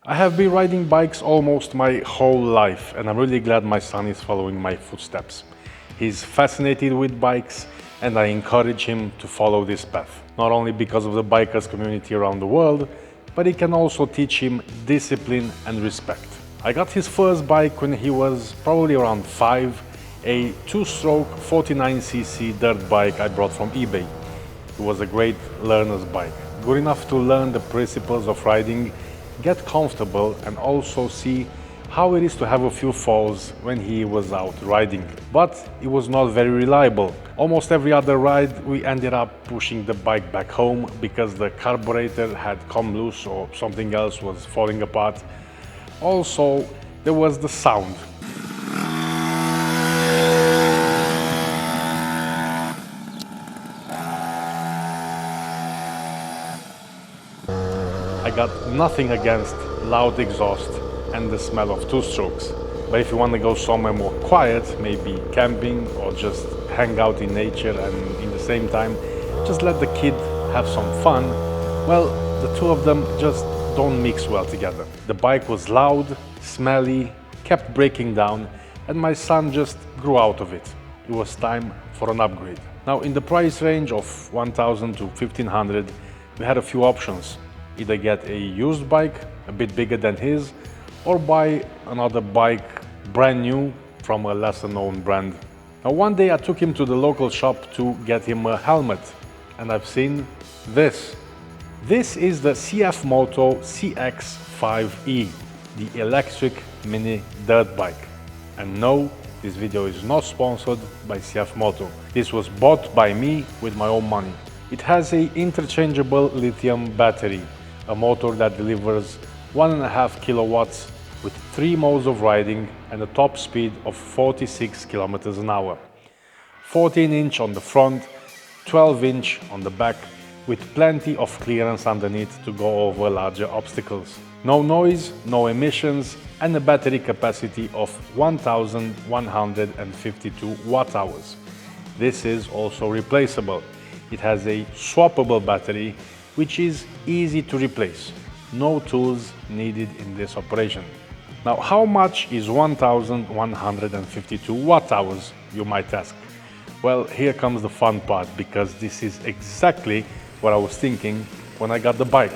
I have been riding bikes almost my whole life, and I'm really glad my son is following my footsteps. He's fascinated with bikes, and I encourage him to follow this path. Not only because of the bikers community around the world, but it can also teach him discipline and respect. I got his first bike when he was probably around 5, a two-stroke 49cc dirt bike I brought from eBay. It was a great learner's bike, good enough to learn the principles of riding, get comfortable, and also see how it is to have a few falls when he was out riding. But it was not very reliable. Almost every other ride we ended up pushing the bike back home because the carburetor had come loose or something else was falling apart. Also, there was the sound. I got nothing against loud exhaust and the smell of two-strokes. But if you want to go somewhere more quiet, maybe camping or just hang out in nature and in the same time just let the kid have some fun, well, the two of them just don't mix well together. The bike was loud, smelly, kept breaking down, and my son just grew out of it. It was time for an upgrade. Now, in the price range of 1,000 to 1,500, we had a few options. Either get a used bike, a bit bigger than his, or buy another bike brand new from a lesser known brand. Now, one day I took him to the local shop to get him a helmet, and I've seen this. This is the CF Moto CX5e, the electric mini dirt bike. And no, this video is not sponsored by CF Moto. This was bought by me with my own money. It has an interchangeable lithium battery, a motor that delivers 1.5 kilowatts with 3 modes of riding and a top speed of 46 kilometers an hour. 14-inch on the front, 12-inch on the back, with plenty of clearance underneath to go over larger obstacles. No noise, no emissions, and a battery capacity of 1,152 watt-hours. This is also replaceable. It has a swappable battery, which is easy to replace. No tools needed in this operation. Now, how much is 1,152 watt-hours, you might ask? Well, here comes the fun part, because this is exactly what I was thinking when I got the bike.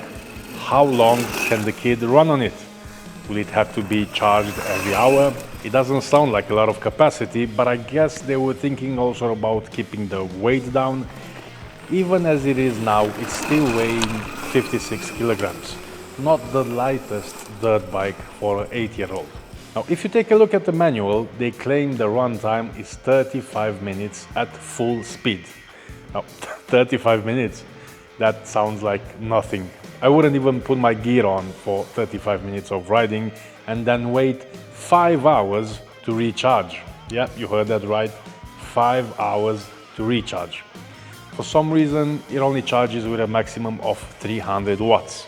How long can the kid run on it? Will it have to be charged every hour? It doesn't sound like a lot of capacity, but I guess they were thinking also about keeping the weight down. Even as it is now, it's still weighing 56 kilograms. Not the lightest dirt bike for an 8-year-old. Now, if you take a look at the manual, they claim the runtime is 35 minutes at full speed. Now, 35 minutes, that sounds like nothing. I wouldn't even put my gear on for 35 minutes of riding and then wait 5 hours to recharge. Yeah, you heard that right, 5 hours to recharge. For some reason, it only charges with a maximum of 300 watts.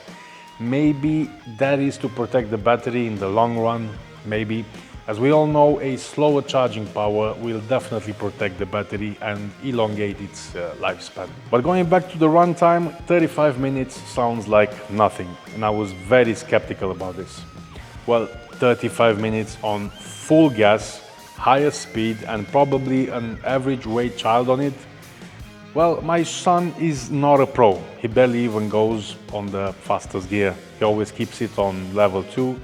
Maybe that is to protect the battery in the long run, maybe. As we all know, a slower charging power will definitely protect the battery and elongate its lifespan. But going back to the runtime, 35 minutes sounds like nothing, and I was very skeptical about this. Well, 35 minutes on full gas, higher speed, and probably an average weight child on it. Well, my son is not a pro. He barely even goes on the fastest gear. He always keeps it on level 2,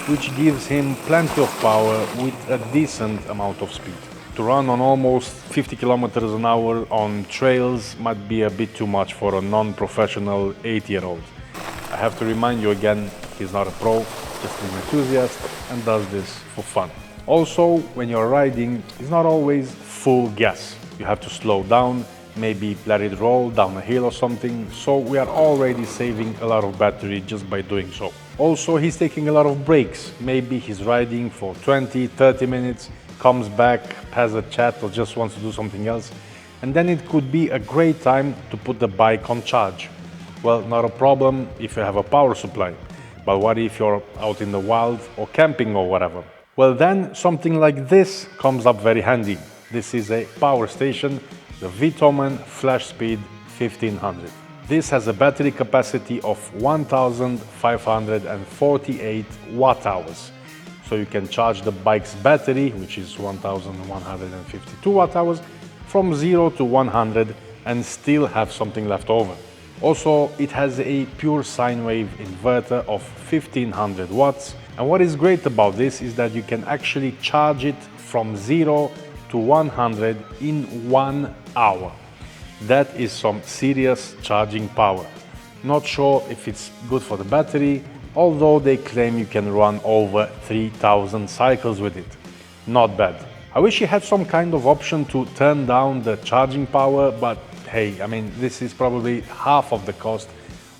which gives him plenty of power with a decent amount of speed. To run on almost 50 kilometers an hour on trails might be a bit too much for a non-professional 8-year-old. I have to remind you again, he's not a pro, just an enthusiast and does this for fun. Also, when you're riding, it's not always full gas. You have to slow down, maybe let it roll down a hill or something, so we are already saving a lot of battery just by doing so. Also, he's taking a lot of breaks. Maybe he's riding for 20-30 minutes, comes back, has a chat or just wants to do something else, and then it could be a great time to put the bike on charge. Well, not a problem if you have a power supply, but what if you're out in the wild or camping or whatever? Well, then something like this comes up very handy. This is a power station, the Vtoman FlashSpeed 1500. This has a battery capacity of 1548 watt-hours. So you can charge the bike's battery, which is 1152 watt-hours, from 0 to 100 and still have something left over. Also, it has a pure sine wave inverter of 1500 watts. And what is great about this is that you can actually charge it from 0 to 100 in 1 hour. That is some serious charging power. Not sure if it's good for the battery, although they claim you can run over 3000 cycles with it. Not bad. I wish you had some kind of option to turn down the charging power, but hey, I mean, this is probably half of the cost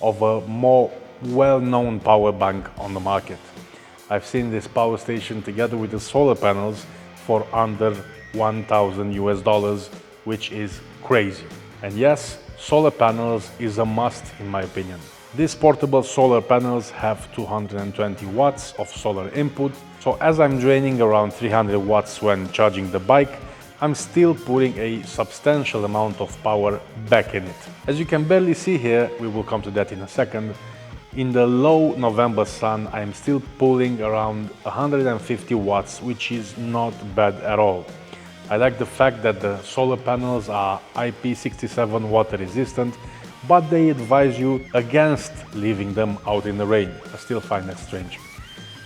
of a more well-known power bank on the market. I've seen this power station together with the solar panels for under $1,000, which is crazy. And yes, solar panels is a must in my opinion. These portable solar panels have 220 watts of solar input, so as I'm draining around 300 watts when charging the bike, I'm still putting a substantial amount of power back in it. As you can barely see here, we will come to that in a second, in the low November sun I'm still pulling around 150 watts, which is not bad at all. I like the fact that the solar panels are IP67 water resistant, but they advise you against leaving them out in the rain. I still find that strange.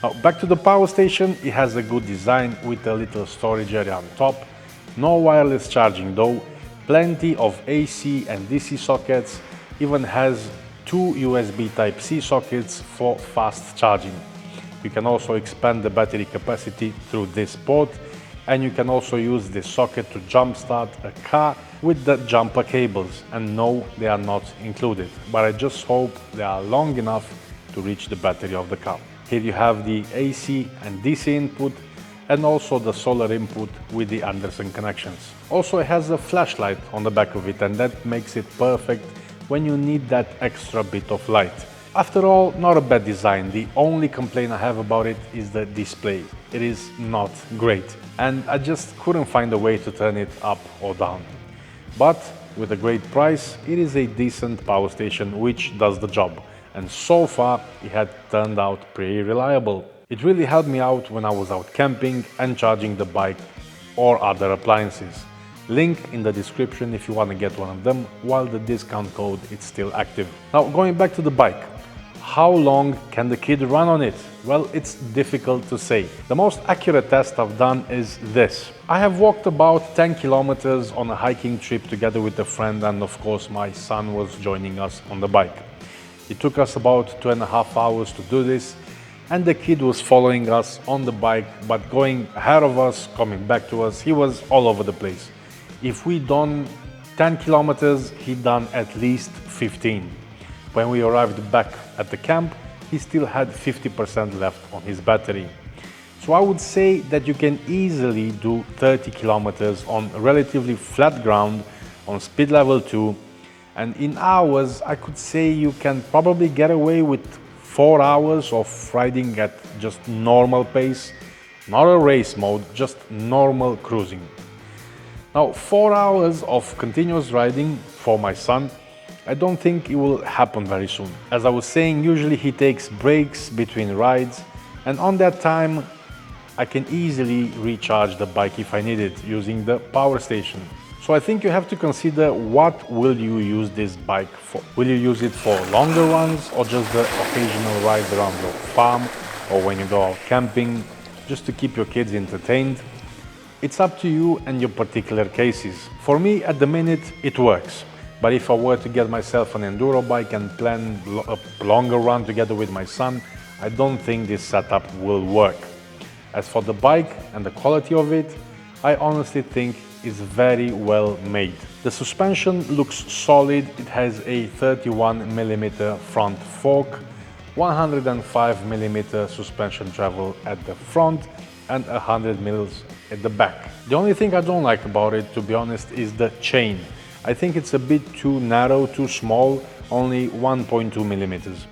Now back to the power station, it has a good design with a little storage area on top. No wireless charging though, plenty of AC and DC sockets, even has 2 USB Type-C sockets for fast charging. You can also expand the battery capacity through this port, and you can also use this socket to jumpstart a car with the jumper cables, and no, they are not included, but I just hope they are long enough to reach the battery of the car. Here you have the AC and DC input and also the solar input with the Anderson connections. Also it has a flashlight on the back of it, and that makes it perfect when you need that extra bit of light. After all, not a bad design. The only complaint I have about it is the display. It is not great, and I just couldn't find a way to turn it up or down. But with a great price, it is a decent power station which does the job, and so far it had turned out pretty reliable. It really helped me out when I was out camping and charging the bike or other appliances. Link in the description if you want to get one of them while the discount code is still active. Now going back to the bike. How long can the kid run on it? Well, it's difficult to say. The most accurate test I've done is this. I have walked about 10 kilometers on a hiking trip together with a friend, and of course my son was joining us on the bike. It took us about 2.5 hours to do this, and the kid was following us on the bike, but going ahead of us, coming back to us, he was all over the place. If we done 10 kilometers, he done at least 15. When we arrived back at the camp, he still had 50% left on his battery. So I would say that you can easily do 30 kilometers on relatively flat ground on speed level 2, and in hours I could say you can probably get away with 4 hours of riding at just normal pace, not a race mode, just normal cruising. Now 4 hours of continuous riding for my son, I don't think it will happen very soon. As I was saying, usually he takes breaks between rides, and on that time I can easily recharge the bike if I need it using the power station. So I think you have to consider what will you use this bike for. Will you use it for longer runs or just the occasional ride around your farm or when you go out camping just to keep your kids entertained? It's up to you and your particular cases. For me at the minute it works. But if I were to get myself an enduro bike and plan a longer run together with my son, I don't think this setup will work. As for the bike and the quality of it, I honestly think it's very well made. The suspension looks solid. It has a 31mm front fork, 105mm suspension travel at the front, and 100mm at the back. The only thing I don't like about it, to be honest, is the chain. I think it's a bit too narrow, too small, only 1.2mm.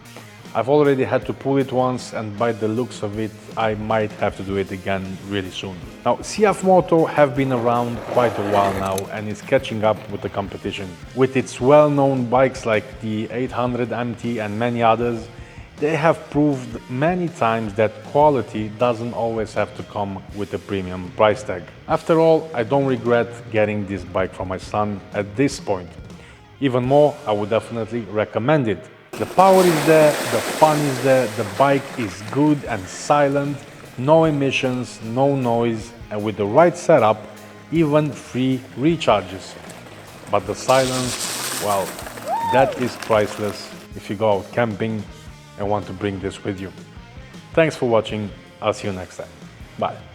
I've already had to pull it once, and by the looks of it, I might have to do it again really soon. Now, CF Moto have been around quite a while now and is catching up with the competition. With its well-known bikes like the 800 MT and many others, they have proved many times that quality doesn't always have to come with a premium price tag. After all, I don't regret getting this bike for my son at this point. Even more, I would definitely recommend it. The power is there, the fun is there, the bike is good and silent, no emissions, no noise, and with the right setup, even free recharges. But the silence, well, that is priceless if you go out camping and want to bring this with you. Thanks for watching, I'll see you next time. Bye.